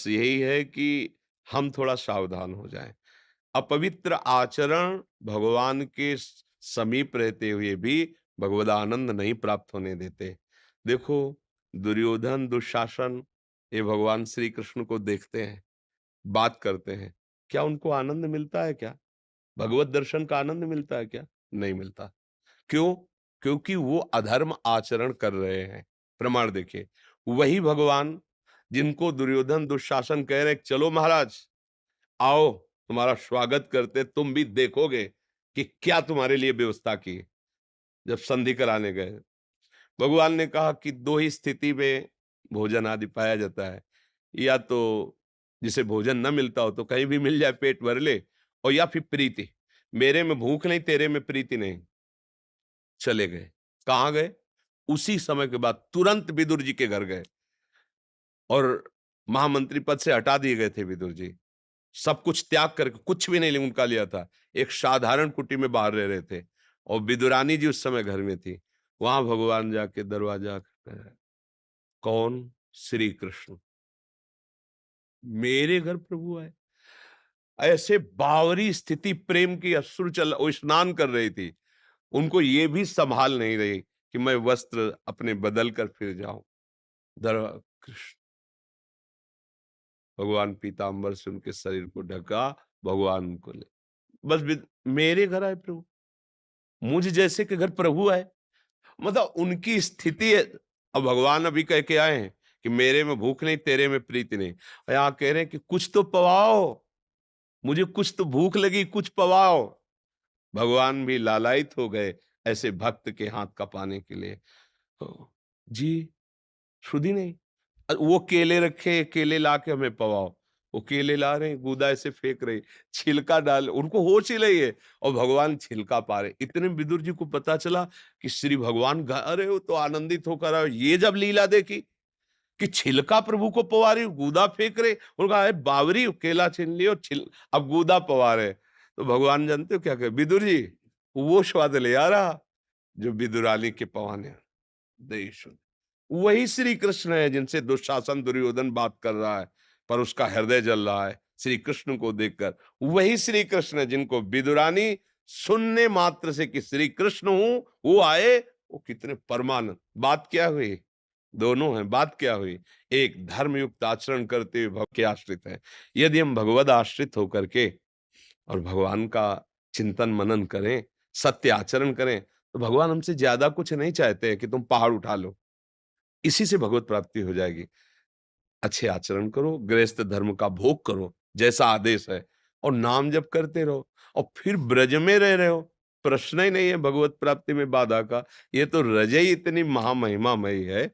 बस यही है कि हम थोड़ा सावधान हो जाएं। अपवित्र आचरण भगवान के समीप रहते हुए भी भगवद आनंद नहीं प्राप्त होने देते। देखो, दुर्योधन, दुशासन, ये भगवान श्री कृष्ण को देखते हैं, बात करते हैं, क्या उनको आनंद मिलता है क्या? भगवत दर्शन का आनंद मिलता है क्या? नहीं मिलता। क्यों? क्योंकि वो अधर्म आचरण कर रहे हैं। प्रमाण देखिए, वही भगवान जिनको दुर्योधन, दुशासन कह रहे चलो महाराज, आओ तुम्हारा स्वागत करते, तुम भी देखोगे कि क्या तुम्हारे लिए व्यवस्था की है। जब संधि कराने गए, भगवान ने कहा कि दो ही स्थिति में भोजन आदि पाया जाता है, या तो जिसे भोजन न मिलता हो तो कहीं भी मिल जाए पेट भर ले, और या फिर प्रीति। मेरे में भूख नहीं, तेरे में प्रीति नहीं। चले गए। कहाँ गए? उसी समय के बाद तुरंत विदुर जी के घर गए और महामंत्री पद से हटा दिए गए थे विदुर जी। सब कुछ त्याग करके, कुछ भी नहीं उनका लिया था। एक साधारण कुटी में बाहर रह रहे थे और विदुरानी जी उस समय घर में थी। वहां भगवान जाके दरवाजा खटखटाया। कौन? श्री कृष्ण। मेरे घर प्रभु आए। ऐसे बावरी स्थिति, प्रेम की अश्रु चल, वो स्नान कर रही थी, उनको ये भी संभाल नहीं रही कि मैं वस्त्र अपने बदल कर फिर जाऊं। कृष्ण भगवान पीताम्बर से उनके शरीर को ढका, भगवान उनको ले। बस मेरे घर आए प्रभु, मुझ जैसे के घर प्रभु आए, मतलब उनकी स्थिति है। अब भगवान अभी कह के आए हैं कि मेरे में भूख नहीं, तेरे में प्रीति नहीं, और यहाँ कह रहे हैं कि कुछ तो पवाओ, मुझे कुछ तो भूख लगी, कुछ पवाओ। भगवान भी लालायित हो गए ऐसे भक्त के हाथ का पाने के लिए। जी, सुधी नहीं। वो केले रखे, केले ला के हमें पवाओ। वो केले ला रहे हैं, गूदा ऐसे फेंक रहे, छिलका डाल, उनको होश ही नहीं है, और भगवान छिलका पा रहे। इतने विदुर जी को पता चला कि श्री भगवान अरे वो तो आनंदित होकर आए। ये जब लीला देखी कि छिलका प्रभु को पवा रही, गूदा फेंक रहे, उनका है बावरी, केला छीन लियो, अब गूदा पवा रहे। तो भगवान जानते हो क्या कहे? विदुर जी, वो स्वाद ले आ रहा जो विदुरानी के पवाने देश। वही श्री कृष्ण है जिनसे दुशासन, दुर्योधन बात कर रहा है, पर उसका हृदय जल रहा है श्री कृष्ण को देखकर। वही श्री कृष्ण है जिनको विदुरानी सुनने मात्र से कि श्री कृष्ण हूं, वो आए, वो कितने परमानंद। बात क्या हुई? दोनों हैं। बात क्या हुई? एक धर्मयुक्त आचरण करते हुए भगवान के आश्रित है। यदि हम भगवद आश्रित होकर के और भगवान का चिंतन मनन करें, सत्य आचरण करें, तो भगवान हमसे ज्यादा कुछ नहीं चाहते हैं कि तुम पहाड़ उठा लो। इसी से भगवत प्राप्ति हो जाएगी। अच्छे आचरण करो, गृहस्थ धर्म का भोग करो जैसा आदेश है, और नाम जप करते रहो, और फिर ब्रज में रह रहे हो, प्रश्न ही नहीं है भगवत प्राप्ति में बाधा का। ये तो रज ही इतनी महामहिमामयी है।